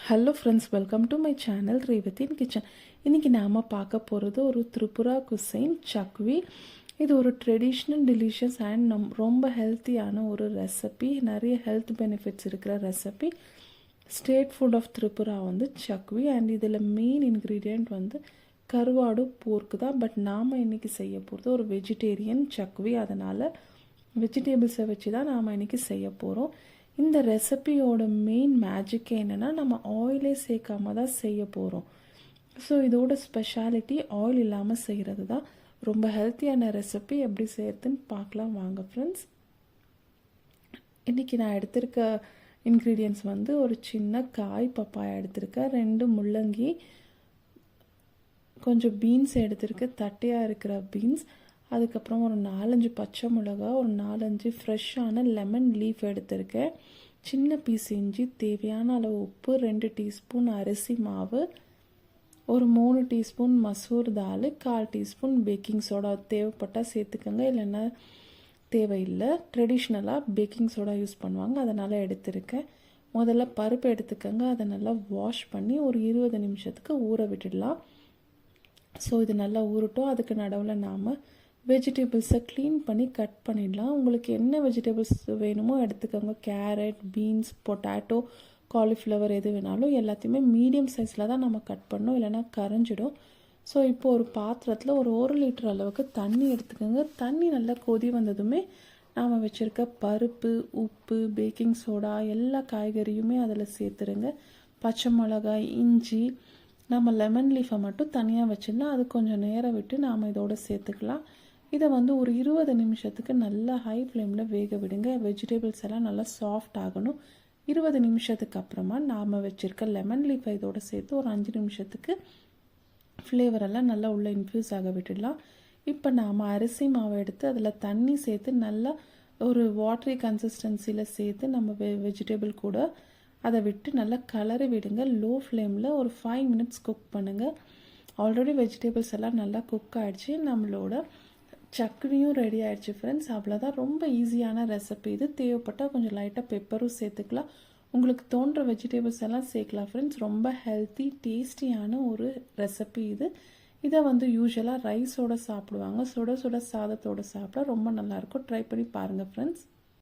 Hello friends, welcome to my channel ரேவதின் kitchen. இன்றைக்கி நாம் பார்க்க போகிறது ஒரு திரிபுரா குசைன் சக்வி. இது ஒரு ட்ரெடிஷ்னல் டெலிஷியஸ் அண்ட் ரொம்ப ஹெல்த்தியான ஒரு ரெசிபி. நிறைய ஹெல்த் பெனிஃபிட்ஸ் இருக்கிற recipe. State food of Tripura வந்து சக்வி. அண்ட் இதில் மெயின் இன்க்ரீடியண்ட் வந்து கருவாடு போர்க்கு தான். பட் நாம் இன்றைக்கி செய்ய போகிறது ஒரு வெஜிடேரியன் சக்வி. அதனால் வெஜிடேபிள்ஸை வச்சு தான் நாம் இன்றைக்கி செய்ய போகிறோம். இந்த ரெசிபியோட மெயின் மேஜிக் என்னென்னா, நம்ம ஆயிலே சேர்க்காம தான் செய்ய போகிறோம். ஸோ இதோட ஸ்பெஷாலிட்டி ஆயில் இல்லாமல் செய்கிறது தான். ரொம்ப ஹெல்த்தியான ரெசிபி. எப்படி செய்யறதுன்னு பார்க்கலாம் வாங்க ஃப்ரெண்ட்ஸ். இன்றைக்கி நான் எடுத்திருக்க இன்க்ரீடியன்ட்ஸ் வந்து ஒரு சின்ன காய் பப்பாயா எடுத்திருக்கேன், 2 முள்ளங்கி, கொஞ்சம் பீன்ஸ் எடுத்திருக்கேன், தட்டையாக இருக்கிற பீன்ஸ், அதுக்கப்புறம் ஒரு 4-5 பச்சை மிளகா, ஒரு 4-5 ஃப்ரெஷ்ஷான லெமன் லீஃப் எடுத்திருக்கேன், சின்ன பீஸ் இஞ்சி, தேவையான அளவு உப்பு, 2 டீஸ்பூன் அரிசி மாவு, ஒரு 3 teaspoon masoor dal, 1/4 teaspoon baking soda. தேவைப்பட்டால் சேர்த்துக்கோங்க, இல்லைன்னா தேவையில்லை. ட்ரெடிஷ்னலாக பேக்கிங் சோடா யூஸ் பண்ணுவாங்க, அதனால் எடுத்திருக்கேன். முதல்ல பருப்பு எடுத்துக்கோங்க, அதை நல்லா வாஷ் பண்ணி ஒரு 20 நிமிஷத்துக்கு ஊற விட்டுடலாம். ஸோ இது நல்லா ஊறட்டும். அதுக்கு நடுவில் நாம் வெஜிடபிள்ஸை க்ளீன் பண்ணி கட் பண்ணிடலாம். உங்களுக்கு என்ன வெஜிடபிள்ஸ் வேணுமோ எடுத்துக்கோங்க. கேரட், பீன்ஸ், பொட்டேட்டோ, காலிஃப்ளவர் எது வேணாலும் எல்லாத்தையுமே மீடியம் சைஸில் தான் நம்ம கட் பண்ணோம், இல்லைனா கரைஞ்சிடும். ஸோ இப்போ ஒரு பாத்திரத்தில் ஒரு 1 லிட்டர் அளவுக்கு தண்ணி எடுத்துக்கோங்க. தண்ணி நல்லா கொதி வந்ததுமே நாம் வச்சுருக்க பருப்பு, உப்பு, பேக்கிங் சோடா, எல்லா காய்கறியுமே அதில் சேர்த்துருங்க. பச்சை மிளகாய், இஞ்சி, நம்ம லெமன் லீஃபை மட்டும் தனியாக வச்சுருந்தா அது கொஞ்சம் நேரம் விட்டு நாம் இதோடு சேர்த்துக்கலாம். இதை வந்து ஒரு 20 நிமிஷத்துக்கு நல்லா ஹை ஃப்ளேமில் வேக விடுங்க. வெஜிடபிள்ஸ் எல்லாம் நல்லா சாஃப்ட் ஆகணும். 20 நிமிஷத்துக்கு அப்புறமா நாம் வச்சுருக்க லெமன் லீஃபை இதோடு சேர்த்து ஒரு 5 நிமிஷத்துக்கு ஃப்ளேவரெல்லாம் நல்லா உள்ளே இன்ஃப்யூஸ் ஆக விட்டுடலாம். இப்போ நாம் அரிசி மாவை எடுத்து அதில் தண்ணி சேர்த்து நல்லா ஒரு வாட்டரி கன்சிஸ்டன்சியில் சேர்த்து நம்ம வெஜிடபிள் கூட அதை விட்டு நல்லா கலரி விடுங்க. லோ ஃப்ளேமில் ஒரு 5 மினிட்ஸ் குக் பண்ணுங்கள். ஆல்ரெடி வெஜிடபிள்ஸ் எல்லாம் நல்லா குக் ஆகிடுச்சு. நம்மளோட சட்னியும் ரெடி ஆகிடுச்சு ஃப்ரெண்ட்ஸ். அவ்வளோதான். ரொம்ப ஈஸியான ரெசிபி இது. தேவைப்பட்டால் கொஞ்சம் லைட்டாக பெப்பரும் சேர்த்துக்கலாம். உங்களுக்கு தோன்ற வெஜிடபிள்ஸ் எல்லாம் சேர்க்கலாம் ஃப்ரெண்ட்ஸ். ரொம்ப ஹெல்த்தி டேஸ்டியான ஒரு ரெசிபி இது. இதை வந்து யூஸ்வலாக ரைஸோடு சாப்பிடுவாங்க. சுட சுட சாதத்தோடு சாப்பிட ரொம்ப நல்லாயிருக்கும். ட்ரை பண்ணி பாருங்கள் ஃப்ரெண்ட்ஸ்.